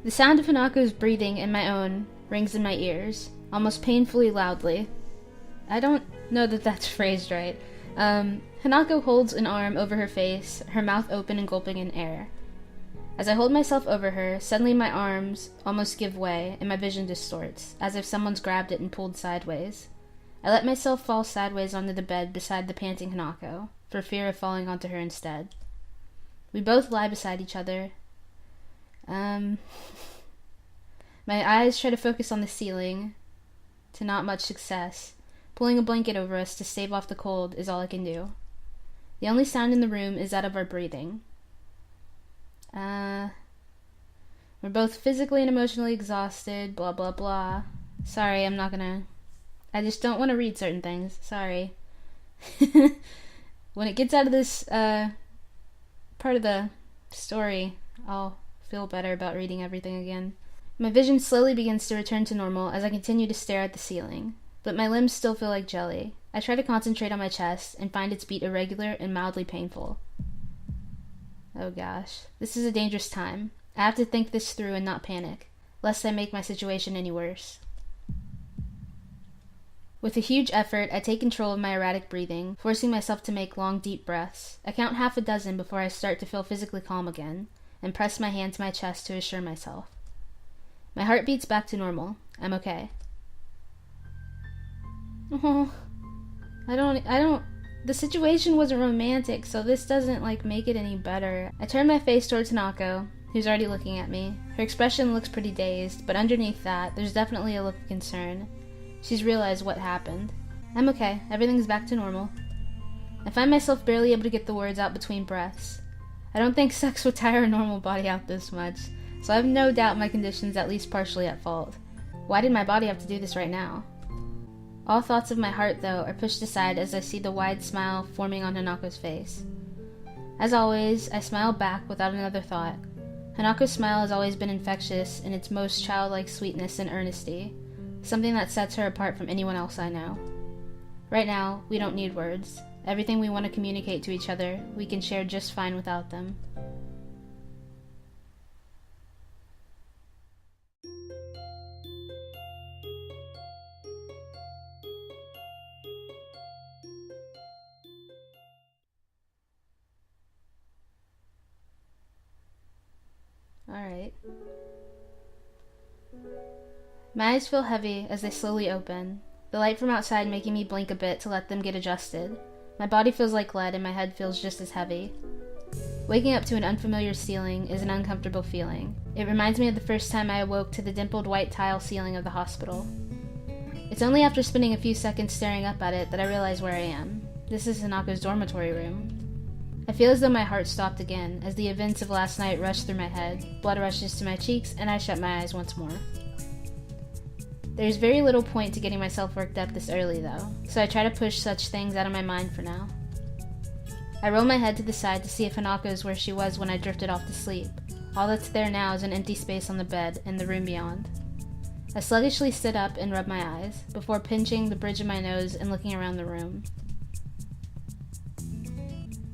The sound of Hanako's breathing and my own rings in my ears, almost painfully loudly. I don't know that that's phrased right. Hanako holds an arm over her face, her mouth open and gulping in air. As I hold myself over her, suddenly my arms almost give way and my vision distorts, as if someone's grabbed it and pulled sideways. I let myself fall sideways onto the bed beside the panting Hanako, for fear of falling onto her instead. We both lie beside each other. My eyes try to focus on the ceiling, to not much success. Pulling a blanket over us to stave off the cold is all I can do. The only sound in the room is that of our breathing. We're both physically and emotionally exhausted, blah blah blah. Sorry, I just don't want to read certain things. Sorry. When it gets out of this, part of the story, I'll feel better about reading everything again. My vision slowly begins to return to normal as I continue to stare at the ceiling, but my limbs still feel like jelly. I try to concentrate on my chest and find its beat irregular and mildly painful. Oh gosh, this is a dangerous time. I have to think this through and not panic, lest I make my situation any worse. With a huge effort, I take control of my erratic breathing, forcing myself to make long, deep breaths. I count half a dozen before I start to feel physically calm again, and press my hand to my chest to assure myself. My heart beats back to normal. I'm okay. Oh, the situation wasn't romantic, so this doesn't, make it any better. I turn my face towards Hanako, who's already looking at me. Her expression looks pretty dazed, but underneath that, there's definitely a look of concern. She's realized what happened. I'm okay. Everything's back to normal. I find myself barely able to get the words out between breaths. I don't think sex would tire a normal body out this much, so I have no doubt my condition's at least partially at fault. Why did my body have to do this right now? All thoughts of my heart, though, are pushed aside as I see the wide smile forming on Hanako's face. As always, I smile back without another thought. Hanako's smile has always been infectious in its most childlike sweetness and earnesty, something that sets her apart from anyone else I know. Right now, we don't need words. Everything we want to communicate to each other, we can share just fine without them. Alright. My eyes feel heavy as they slowly open, the light from outside making me blink a bit to let them get adjusted. My body feels like lead and my head feels just as heavy. Waking up to an unfamiliar ceiling is an uncomfortable feeling. It reminds me of the first time I awoke to the dimpled white tile ceiling of the hospital. It's only after spending a few seconds staring up at it that I realize where I am. This is Hanako's dormitory room. I feel as though my heart stopped again as the events of last night rush through my head, blood rushes to my cheeks, and I shut my eyes once more. There's very little point to getting myself worked up this early, though, so I try to push such things out of my mind for now. I roll my head to the side to see if Hanako is where she was when I drifted off to sleep. All that's there now is an empty space on the bed and the room beyond. I sluggishly sit up and rub my eyes, before pinching the bridge of my nose and looking around the room.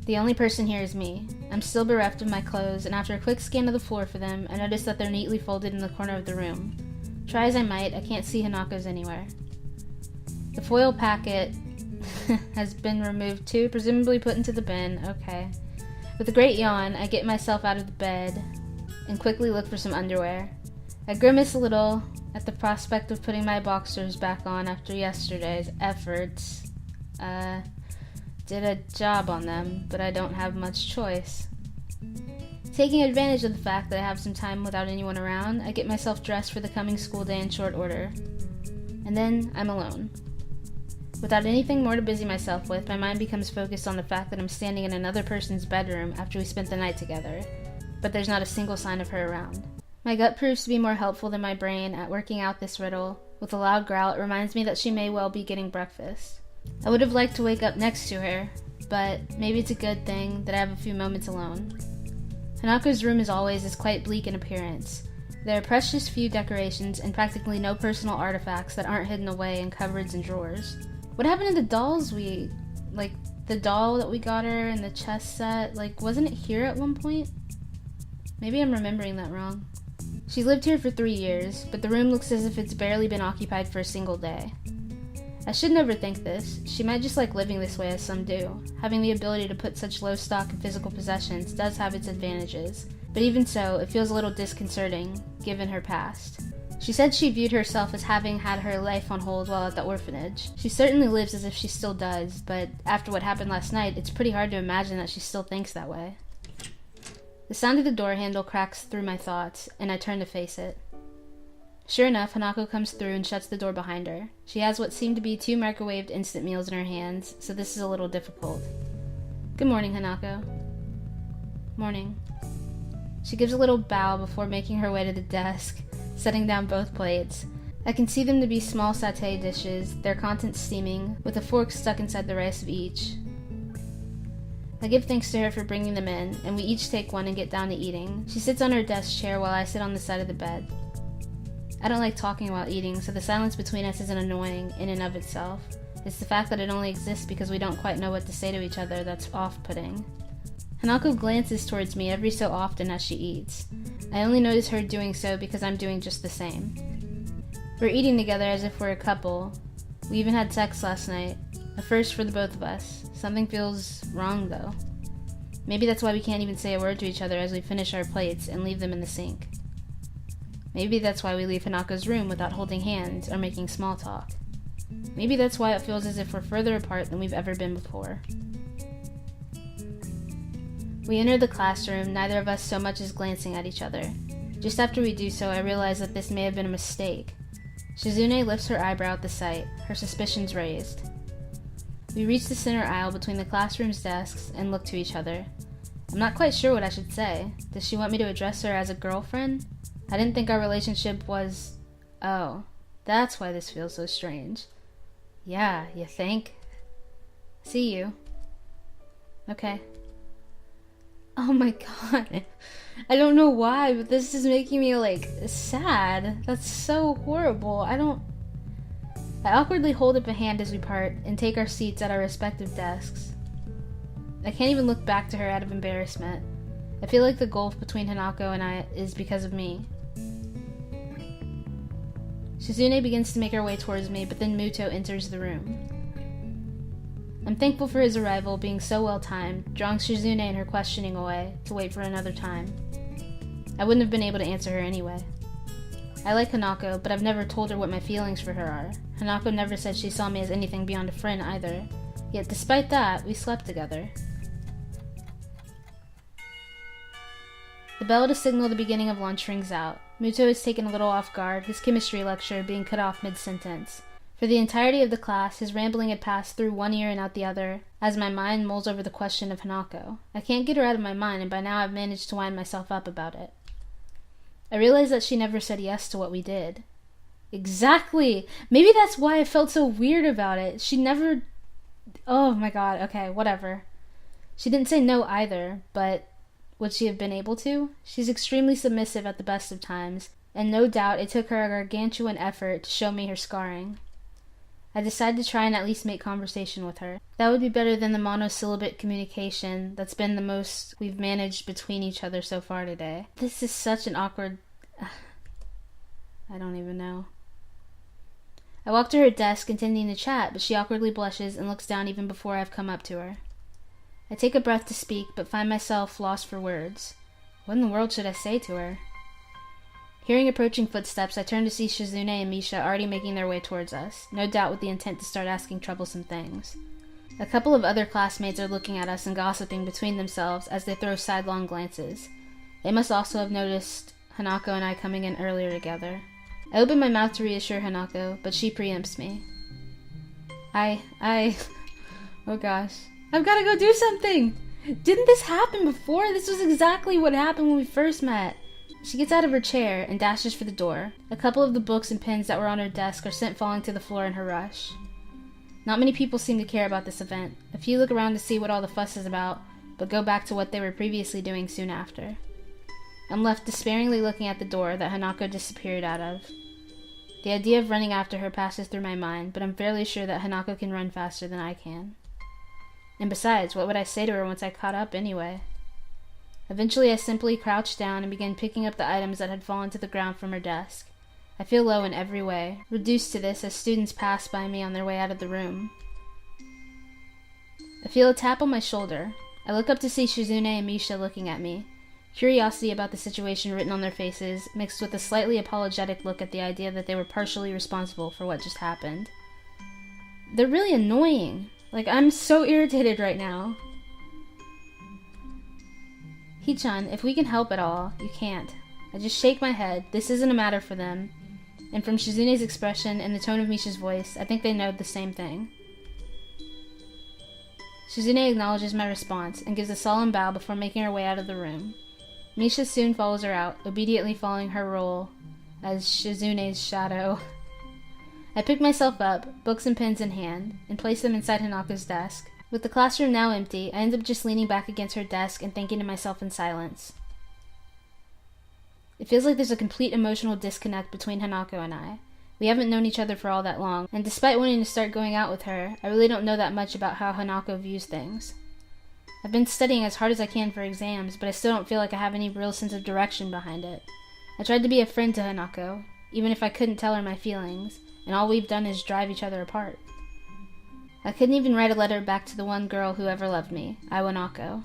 The only person here is me. I'm still bereft of my clothes, and after a quick scan of the floor for them, I notice that they're neatly folded in the corner of the room. Try as I might, I can't see Hanako's anywhere. The foil packet has been removed too, presumably put into the bin. Okay. With a great yawn, I get myself out of the bed and quickly look for some underwear. I grimace a little at the prospect of putting my boxers back on after yesterday's efforts. Did a job on them, but I don't have much choice. Taking advantage of the fact that I have some time without anyone around, I get myself dressed for the coming school day in short order. And then I'm alone. Without anything more to busy myself with, my mind becomes focused on the fact that I'm standing in another person's bedroom after we spent the night together, but there's not a single sign of her around. My gut proves to be more helpful than my brain at working out this riddle. With a loud growl, it reminds me that she may well be getting breakfast. I would have liked to wake up next to her, but maybe it's a good thing that I have a few moments alone. Hanako's room, as always, is quite bleak in appearance. There are precious few decorations and practically no personal artifacts that aren't hidden away in cupboards and drawers. What happened to the dolls we, The doll that we got her and the chess set, like, wasn't it here at one point? Maybe I'm remembering that wrong. She lived here for 3 years, but the room looks as if it's barely been occupied for a single day. I shouldn't overthink this. She might just like living this way as some do. Having the ability to put such low stock in physical possessions does have its advantages, but even so, it feels a little disconcerting, given her past. She said she viewed herself as having had her life on hold while at the orphanage. She certainly lives as if she still does, but after what happened last night, it's pretty hard to imagine that she still thinks that way. The sound of the door handle cracks through my thoughts, and I turn to face it. Sure enough, Hanako comes through and shuts the door behind her. She has what seem to be 2 microwaved instant meals in her hands, so this is a little difficult. Good morning, Hanako. Morning. She gives a little bow before making her way to the desk, setting down both plates. I can see them to be small satay dishes, their contents steaming, with a fork stuck inside the rice of each. I give thanks to her for bringing them in, and we each take one and get down to eating. She sits on her desk chair while I sit on the side of the bed. I don't like talking while eating, so the silence between us isn't annoying in and of itself. It's the fact that it only exists because we don't quite know what to say to each other that's off-putting. Hanako glances towards me every so often as she eats. I only notice her doing so because I'm doing just the same. We're eating together as if we're a couple. We even had sex last night. A first for the both of us. Something feels wrong, though. Maybe that's why we can't even say a word to each other as we finish our plates and leave them in the sink. Maybe that's why we leave Hanako's room without holding hands or making small talk. Maybe that's why it feels as if we're further apart than we've ever been before. We enter the classroom, neither of us so much as glancing at each other. Just after we do so, I realize that this may have been a mistake. Shizune lifts her eyebrow at the sight, her suspicions raised. We reach the center aisle between the classroom's desks and look to each other. I'm not quite sure what I should say. Does she want me to address her as a girlfriend? I didn't think our relationship was... Oh, that's why this feels so strange. Yeah, you think? See you. Okay. Oh my god. I don't know why, but this is making me, like, sad. That's so horrible. I awkwardly hold up a hand as we part and take our seats at our respective desks. I can't even look back to her out of embarrassment. I feel like the gulf between Hanako and I is because of me. Shizune begins to make her way towards me, but then Muto enters the room. I'm thankful for his arrival being so well timed, drawing Shizune and her questioning away to wait for another time. I wouldn't have been able to answer her anyway. I like Hanako, but I've never told her what my feelings for her are. Hanako never said she saw me as anything beyond a friend either. Yet despite that, we slept together. The bell to signal the beginning of lunch rings out. Muto is taken a little off guard, his chemistry lecture being cut off mid-sentence. For the entirety of the class, his rambling had passed through one ear and out the other, as my mind mulls over the question of Hanako. I can't get her out of my mind, and by now I've managed to wind myself up about it. I realize that she never said yes to what we did. Exactly! Maybe that's why I felt so weird about it. She never... Oh my god, okay, whatever. She didn't say no either, but... would she have been able to? She's extremely submissive at the best of times, and no doubt it took her a gargantuan effort to show me her scarring. I decided to try and at least make conversation with her. That would be better than the monosyllabic communication that's been the most we've managed between each other so far today. This is such an awkward... I don't even know. I walk to her desk intending to chat, but she awkwardly blushes and looks down even before I've come up to her. I take a breath to speak, but find myself lost for words. What in the world should I say to her? Hearing approaching footsteps, I turn to see Shizune and Misha already making their way towards us, no doubt with the intent to start asking troublesome things. A couple of other classmates are looking at us and gossiping between themselves as they throw sidelong glances. They must also have noticed Hanako and I coming in earlier together. I open my mouth to reassure Hanako, but she preempts me. Oh gosh. I've gotta go do something! Didn't this happen before? This was exactly what happened when we first met. She gets out of her chair and dashes for the door. A couple of the books and pens that were on her desk are sent falling to the floor in her rush. Not many people seem to care about this event. A few look around to see what all the fuss is about, but go back to what they were previously doing soon after. I'm left despairingly looking at the door that Hanako disappeared out of. The idea of running after her passes through my mind, but I'm fairly sure that Hanako can run faster than I can. And besides, what would I say to her once I caught up anyway? Eventually, I simply crouched down and began picking up the items that had fallen to the ground from her desk. I feel low in every way, reduced to this as students pass by me on their way out of the room. I feel a tap on my shoulder. I look up to see Shizune and Misha looking at me, curiosity about the situation written on their faces, mixed with a slightly apologetic look at the idea that they were partially responsible for what just happened. They're really annoying. Like, I'm so irritated right now. Hee-chan, if we can help at all, you can't. I just shake my head. This isn't a matter for them. And from Shizune's expression and the tone of Misha's voice, I think they know the same thing. Shizune acknowledges my response and gives a solemn bow before making her way out of the room. Misha soon follows her out, obediently following her role as Shizune's shadow. I pick myself up, books and pens in hand, and place them inside Hanako's desk. With the classroom now empty, I end up just leaning back against her desk and thinking to myself in silence. It feels like there's a complete emotional disconnect between Hanako and I. We haven't known each other for all that long, and despite wanting to start going out with her, I really don't know that much about how Hanako views things. I've been studying as hard as I can for exams, but I still don't feel like I have any real sense of direction behind it. I tried to be a friend to Hanako, even if I couldn't tell her my feelings, and all we've done is drive each other apart. I couldn't even write a letter back to the one girl who ever loved me, Iwanako.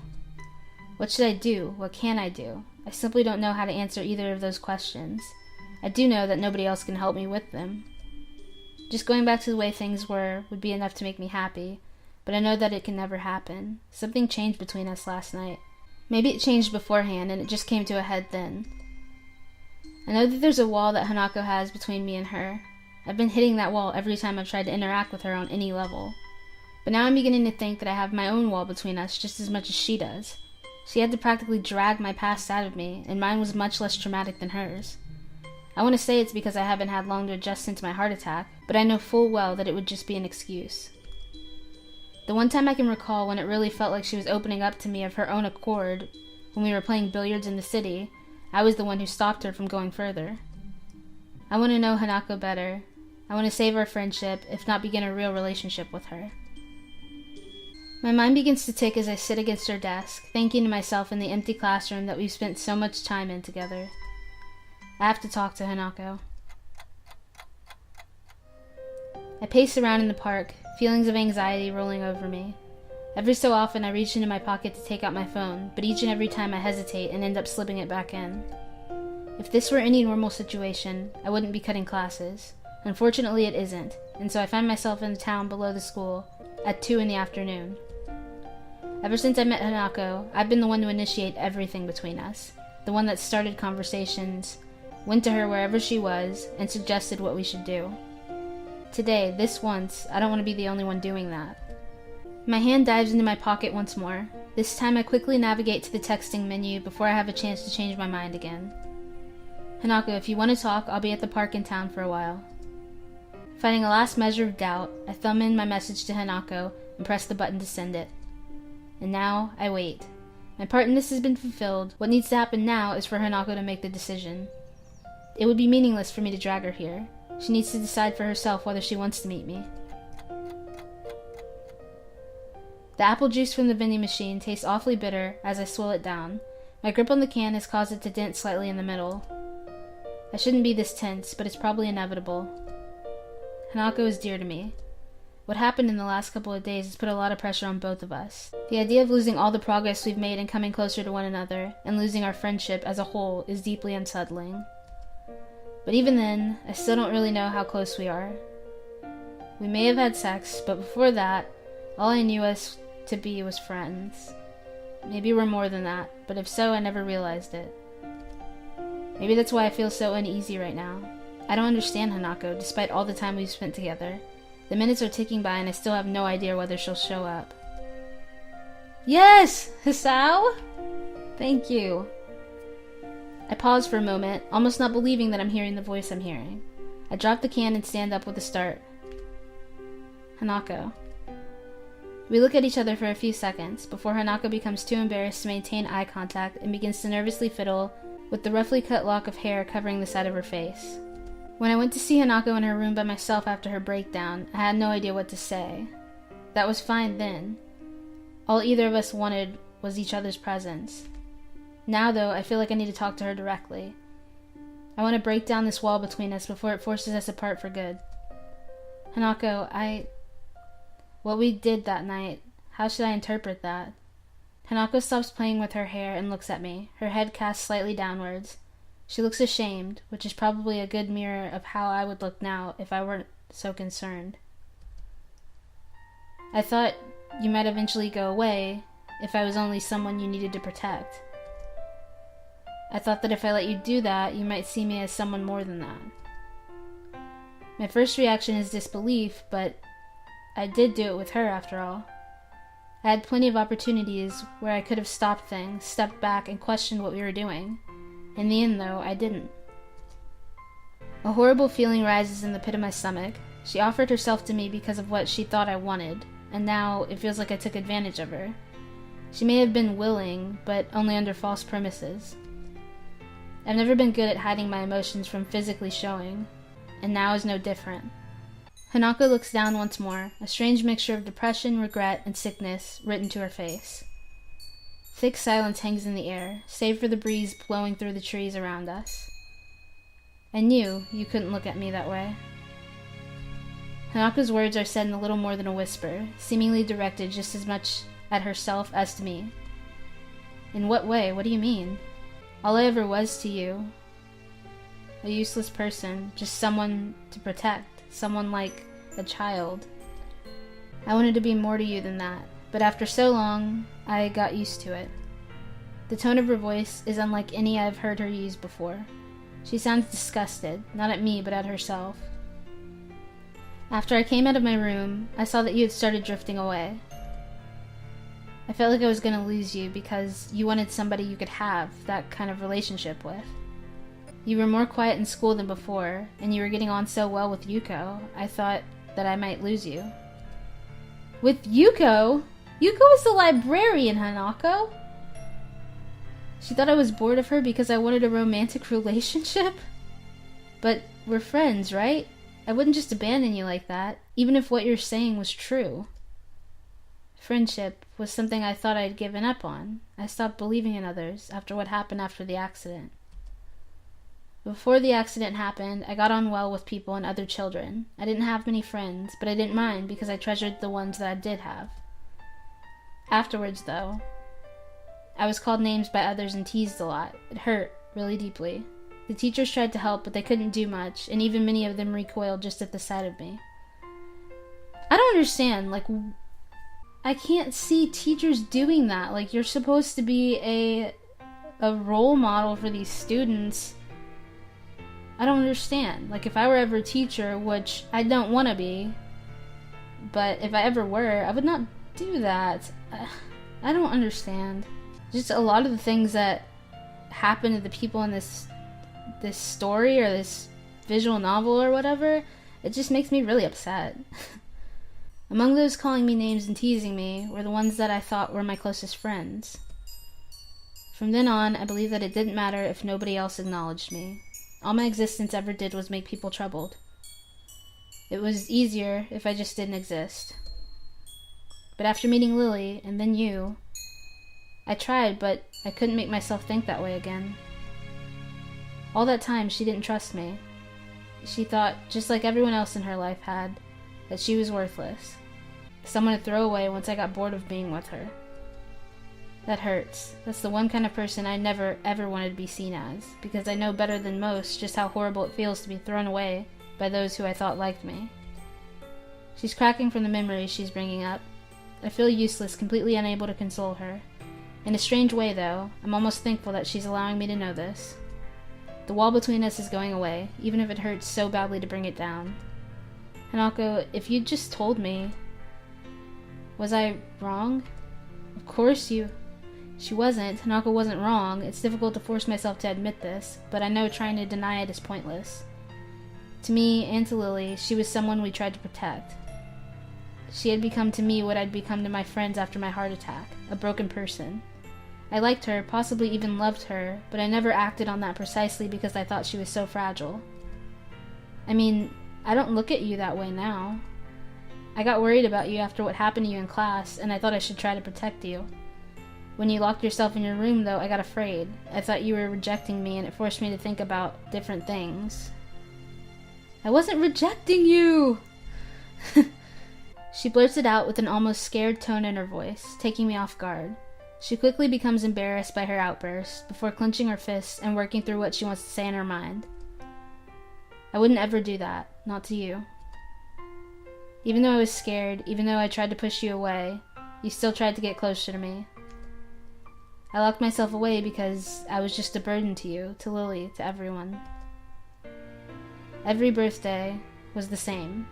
What should I do? What can I do? I simply don't know how to answer either of those questions. I do know that nobody else can help me with them. Just going back to the way things were would be enough to make me happy, but I know that it can never happen. Something changed between us last night. Maybe it changed beforehand and it just came to a head then. I know that there's a wall that Hanako has between me and her. I've been hitting that wall every time I've tried to interact with her on any level. But now I'm beginning to think that I have my own wall between us just as much as she does. She had to practically drag my past out of me, and mine was much less traumatic than hers. I want to say it's because I haven't had long to adjust since my heart attack, but I know full well that it would just be an excuse. The one time I can recall when it really felt like she was opening up to me of her own accord, when we were playing billiards in the city, I was the one who stopped her from going further. I want to know Hanako better. I want to save our friendship, if not begin a real relationship with her. My mind begins to tick as I sit against her desk, thinking to myself in the empty classroom that we've spent so much time in together. I have to talk to Hanako. I pace around in the park, feelings of anxiety rolling over me. Every so often I reach into my pocket to take out my phone, but each and every time I hesitate and end up slipping it back in. If this were any normal situation, I wouldn't be cutting classes. Unfortunately, it isn't, and so I find myself in the town below the school at 2 in the afternoon. Ever since I met Hanako, I've been the one to initiate everything between us, the one that started conversations, went to her wherever she was, and suggested what we should do. Today, this once, I don't want to be the only one doing that. My hand dives into my pocket once more. This time I quickly navigate to the texting menu before I have a chance to change my mind again. Hanako, if you want to talk, I'll be at the park in town for a while. Finding a last measure of doubt, I thumb in my message to Hanako and press the button to send it. And now, I wait. My part in this has been fulfilled. What needs to happen now is for Hanako to make the decision. It would be meaningless for me to drag her here. She needs to decide for herself whether she wants to meet me. The apple juice from the vending machine tastes awfully bitter as I swill it down. My grip on the can has caused it to dent slightly in the middle. I shouldn't be this tense, but it's probably inevitable. Hanako is dear to me. What happened in the last couple of days has put a lot of pressure on both of us. The idea of losing all the progress we've made in coming closer to one another, and losing our friendship as a whole, is deeply unsettling. But even then, I still don't really know how close we are. We may have had sex, but before that, all I knew us to be was friends. Maybe we're more than that, but if so, I never realized it. Maybe that's why I feel so uneasy right now. I don't understand Hanako, despite all the time we've spent together. The minutes are ticking by and I still have no idea whether she'll show up. Yes! Hisao? Thank you. I pause for a moment, almost not believing that I'm hearing the voice I'm hearing. I drop the can and stand up with a start. Hanako. We look at each other for a few seconds, before Hanako becomes too embarrassed to maintain eye contact and begins to nervously fiddle with the roughly cut lock of hair covering the side of her face. When I went to see Hanako in her room by myself after her breakdown, I had no idea what to say. That was fine then. All either of us wanted was each other's presence. Now, though, I feel like I need to talk to her directly. I want to break down this wall between us before it forces us apart for good. Hanako, what we did that night, how should I interpret that? Hanako stops playing with her hair and looks at me, her head cast slightly downwards. She looks ashamed, which is probably a good mirror of how I would look now if I weren't so concerned. I thought you might eventually go away if I was only someone you needed to protect. I thought that if I let you do that, you might see me as someone more than that. My first reaction is disbelief, but I did do it with her after all. I had plenty of opportunities where I could have stopped things, stepped back, and questioned what we were doing. In the end, though, I didn't. A horrible feeling rises in the pit of my stomach. She offered herself to me because of what she thought I wanted, and now it feels like I took advantage of her. She may have been willing, but only under false premises. I've never been good at hiding my emotions from physically showing, and now is no different. Hanako looks down once more, a strange mixture of depression, regret, and sickness written to her face. Thick silence hangs in the air, save for the breeze blowing through the trees around us. I knew you couldn't look at me that way. Hanako's words are said in a little more than a whisper, seemingly directed just as much at herself as to me. In what way? What do you mean? All I ever was to you. A useless person, just someone to protect. Someone like a child. I wanted to be more to you than that, but after so long, I got used to it. The tone of her voice is unlike any I've heard her use before. She sounds disgusted, not at me, but at herself. After I came out of my room, I saw that you had started drifting away. I felt like I was going to lose you because you wanted somebody you could have that kind of relationship with. You were more quiet in school than before, and you were getting on so well with Yuko, I thought that I might lose you. With Yuko? Yuko is the librarian, Hanako! She thought I was bored of her because I wanted a romantic relationship? But we're friends, right? I wouldn't just abandon you like that, even if what you're saying was true. Friendship was something I thought I'd given up on. I stopped believing in others after what happened after the accident. Before the accident happened, I got on well with people and other children. I didn't have many friends, but I didn't mind because I treasured the ones that I did have. Afterwards, though, I was called names by others and teased a lot. It hurt really deeply. The teachers tried to help, but they couldn't do much, and even many of them recoiled just at the sight of me. I don't understand, I can't see teachers doing that. You're supposed to be a role model for these students. I don't understand. If I were ever a teacher, which I don't want to be, but if I ever were, I would not do that. I don't understand. Just a lot of the things that happen to the people in this story or this visual novel or whatever, it just makes me really upset. Among those calling me names and teasing me were the ones that I thought were my closest friends. From then on, I believed that it didn't matter if nobody else acknowledged me. All my existence ever did was make people troubled. It was easier if I just didn't exist. But after meeting Lily, and then you, I tried, but I couldn't make myself think that way again. All that time, she didn't trust me. She thought, just like everyone else in her life had, that she was worthless. Someone to throw away once I got bored of being with her. That hurts. That's the one kind of person I never, ever wanted to be seen as, because I know better than most just how horrible it feels to be thrown away by those who I thought liked me. She's cracking from the memories she's bringing up. I feel useless, completely unable to console her. In a strange way, though, I'm almost thankful that she's allowing me to know this. The wall between us is going away, even if it hurts so badly to bring it down. Hanako, if you'd just told me... Was I wrong? Of course She wasn't. Hanako wasn't wrong. It's difficult to force myself to admit this, but I know trying to deny it is pointless. To me, and to Lily, she was someone we tried to protect. She had become to me what I'd become to my friends after my heart attack, a broken person. I liked her, possibly even loved her, but I never acted on that precisely because I thought she was so fragile. I mean, I don't look at you that way now. I got worried about you after what happened to you in class, and I thought I should try to protect you. When you locked yourself in your room, though, I got afraid. I thought you were rejecting me, and it forced me to think about different things. I wasn't rejecting you! She blurts it out with an almost scared tone in her voice, taking me off guard. She quickly becomes embarrassed by her outburst, before clenching her fists and working through what she wants to say in her mind. I wouldn't ever do that, not to you. Even though I was scared, even though I tried to push you away, you still tried to get closer to me. I locked myself away because I was just a burden to you, to Lily, to everyone. Every birthday was the same.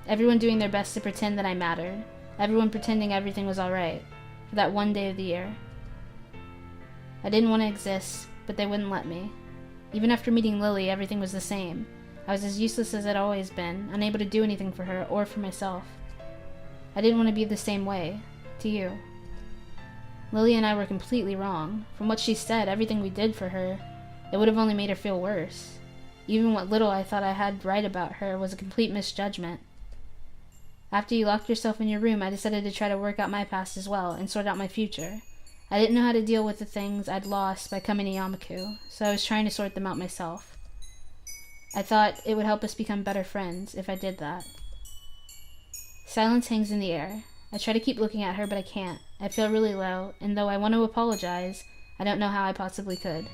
Everyone doing their best to pretend that I mattered. Everyone pretending everything was alright, for that one day of the year. I didn't want to exist, but they wouldn't let me. Even after meeting Lily, everything was the same. I was as useless as I'd always been, unable to do anything for her or for myself. I didn't want to be the same way, to you. Lily and I were completely wrong. From what she said, everything we did for her, it would have only made her feel worse. Even what little I thought I had right about her was a complete misjudgment. After you locked yourself in your room, I decided to try to work out my past as well, and sort out my future. I didn't know how to deal with the things I'd lost by coming to Yamaku, so I was trying to sort them out myself. I thought it would help us become better friends if I did that. Silence hangs in the air. I try to keep looking at her, but I can't. I feel really low, and though I want to apologize, I don't know how I possibly could.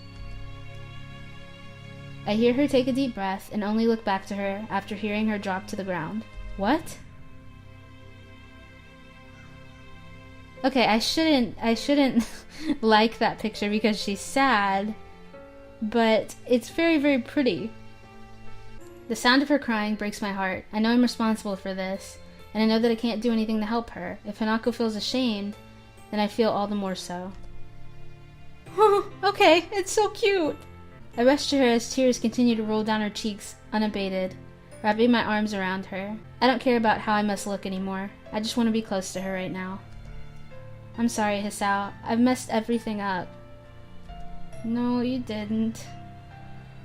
I hear her take a deep breath and only look back to her after hearing her drop to the ground. What? Okay, I shouldn't like that picture because she's sad, but it's very, very pretty. The sound of her crying breaks my heart. I know I'm responsible for this, and I know that I can't do anything to help her. If Hanako feels ashamed, then I feel all the more so. Okay, it's so cute! I rush to her as tears continue to roll down her cheeks, unabated, wrapping my arms around her. I don't care about how I must look anymore. I just want to be close to her right now. I'm sorry, Hisao. I've messed everything up. No, you didn't.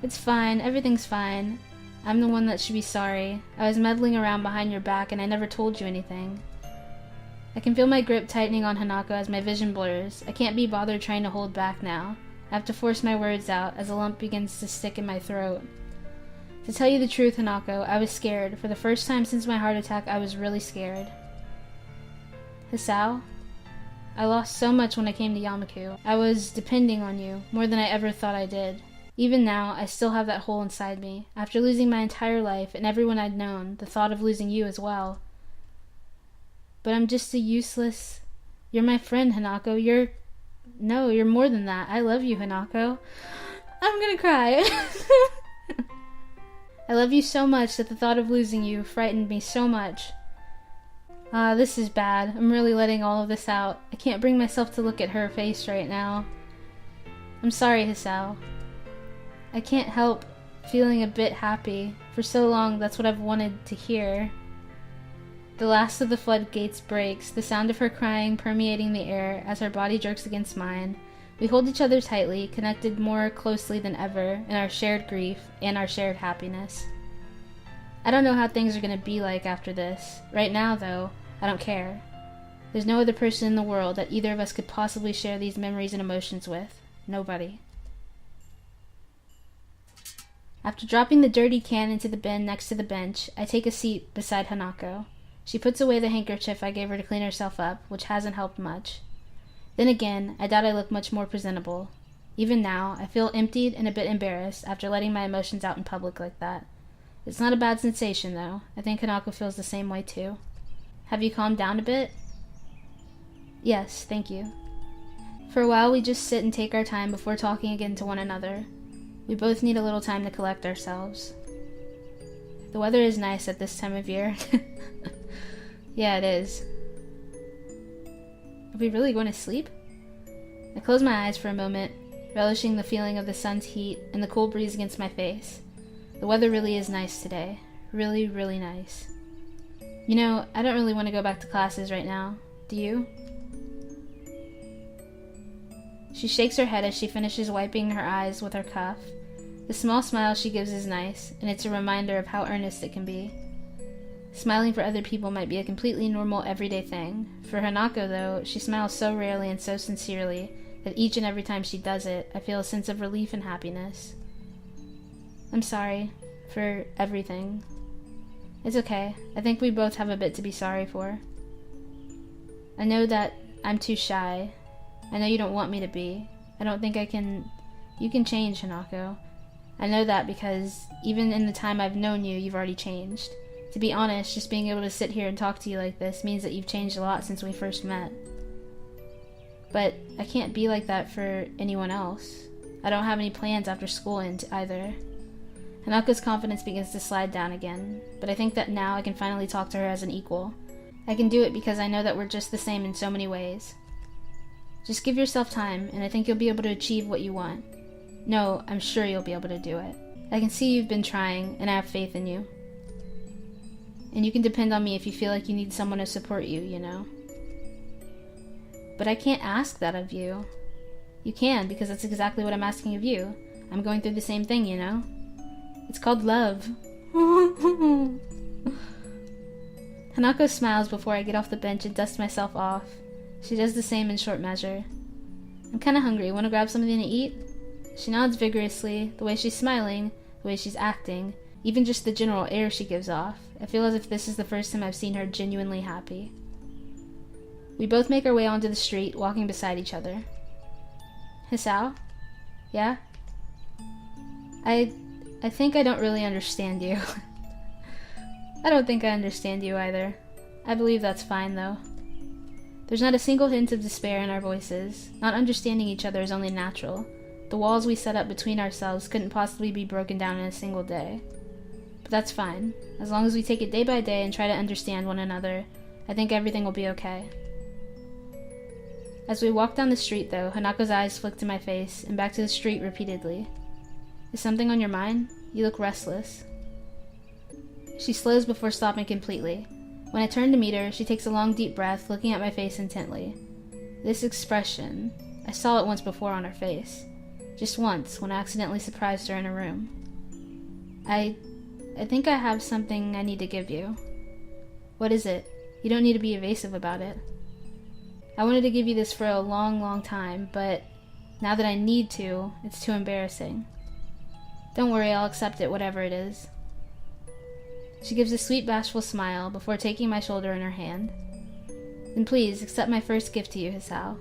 It's fine. Everything's fine. I'm the one that should be sorry. I was meddling around behind your back and I never told you anything. I can feel my grip tightening on Hanako as my vision blurs. I can't be bothered trying to hold back now. I have to force my words out as a lump begins to stick in my throat. To tell you the truth, Hanako, I was scared. For the first time since my heart attack, I was really scared. Hisao? I lost so much when I came to Yamaku. I was depending on you, more than I ever thought I did. Even now, I still have that hole inside me. After losing my entire life and everyone I'd known, the thought of losing you as well. But I'm just a useless... You're my friend, Hanako. No, you're more than that. I love you, Hanako. I'm gonna cry. I love you so much that the thought of losing you frightened me so much. This is bad. I'm really letting all of this out. I can't bring myself to look at her face right now. I'm sorry, Hisao. I can't help feeling a bit happy. For so long, that's what I've wanted to hear. The last of the floodgates breaks, the sound of her crying permeating the air as her body jerks against mine. We hold each other tightly, connected more closely than ever in our shared grief and our shared happiness. I don't know how things are going to be like after this. Right now, though, I don't care. There's no other person in the world that either of us could possibly share these memories and emotions with. Nobody. After dropping the dirty can into the bin next to the bench, I take a seat beside Hanako. She puts away the handkerchief I gave her to clean herself up, which hasn't helped much. Then again, I doubt I look much more presentable. Even now, I feel emptied and a bit embarrassed after letting my emotions out in public like that. It's not a bad sensation, though. I think Hanako feels the same way, too. Have you calmed down a bit? Yes, thank you. For a while, we just sit and take our time before talking again to one another. We both need a little time to collect ourselves. The weather is nice at this time of year. Yeah, it is. Are we really going to sleep? I close my eyes for a moment, relishing the feeling of the sun's heat and the cool breeze against my face. The weather really is nice today. Really, really nice. You know, I don't really want to go back to classes right now. Do you? She shakes her head as she finishes wiping her eyes with her cuff. The small smile she gives is nice, and it's a reminder of how earnest it can be. Smiling for other people might be a completely normal, everyday thing. For Hanako, though, she smiles so rarely and so sincerely that each and every time she does it, I feel a sense of relief and happiness. I'm sorry for everything. It's okay. I think we both have a bit to be sorry for. I know that I'm too shy. I know you don't want me to be. I don't think I can... You can change, Hanako. I know that because even in the time I've known you, you've already changed. To be honest, just being able to sit here and talk to you like this means that you've changed a lot since we first met. But I can't be like that for anyone else. I don't have any plans after school either. Hanako's confidence begins to slide down again, but I think that now I can finally talk to her as an equal. I can do it because I know that we're just the same in so many ways. Just give yourself time, and I think you'll be able to achieve what you want. No, I'm sure you'll be able to do it. I can see you've been trying, and I have faith in you. And you can depend on me if you feel like you need someone to support you, you know? But I can't ask that of you. You can, because that's exactly what I'm asking of you. I'm going through the same thing, you know? It's called love. Hanako smiles before I get off the bench and dust myself off. She does the same in short measure. I'm kinda hungry. Want to grab something to eat? She nods vigorously, the way she's smiling, the way she's acting, even just the general air she gives off. I feel as if this is the first time I've seen her genuinely happy. We both make our way onto the street, walking beside each other. Hisao? Yeah? I think I don't really understand you. I don't think I understand you either. I believe that's fine, though. There's not a single hint of despair in our voices. Not understanding each other is only natural. The walls we set up between ourselves couldn't possibly be broken down in a single day. But that's fine. As long as we take it day by day and try to understand one another, I think everything will be okay. As we walk down the street, though, Hanako's eyes flick to my face and back to the street repeatedly. Is something on your mind? You look restless. She slows before stopping completely. When I turn to meet her, she takes a long, deep breath, looking at my face intently. This expression, I saw it once before on her face. Just once, when I accidentally surprised her in a room. I think I have something I need to give you. What is it? You don't need to be evasive about it. I wanted to give you this for a long, long time, but now that I need to, it's too embarrassing. Don't worry, I'll accept it, whatever it is. She gives a sweet, bashful smile before taking my shoulder in her hand. Then please, accept my first gift to you, Hisao.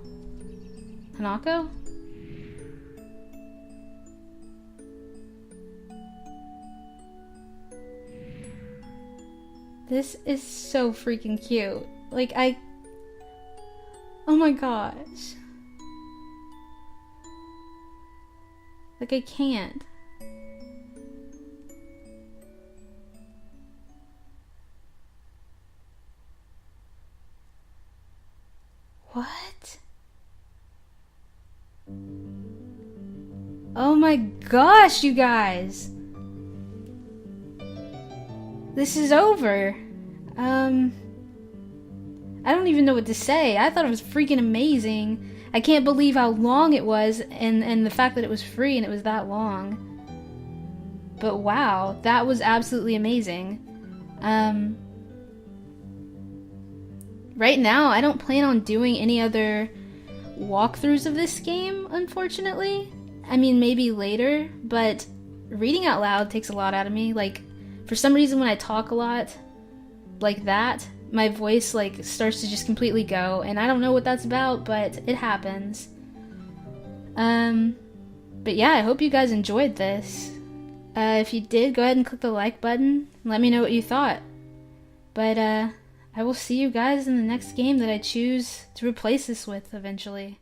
Hanako? This is so freaking cute. Like, oh my gosh. Like, I can't. What? Oh my gosh, you guys! This is over. I don't even know what to say. I thought it was freaking amazing. I can't believe how long it was, and the fact that it was free and it was that long. But wow, that was absolutely amazing. Right now, I don't plan on doing any other walkthroughs of this game, unfortunately. I mean, maybe later, but reading out loud takes a lot out of me. Like, for some reason when I talk a lot like that, my voice like starts to just completely go, and I don't know what that's about, but it happens. But yeah, I hope you guys enjoyed this. If you did, go ahead and click the like button and let me know what you thought. But I will see you guys in the next game that I choose to replace this with eventually.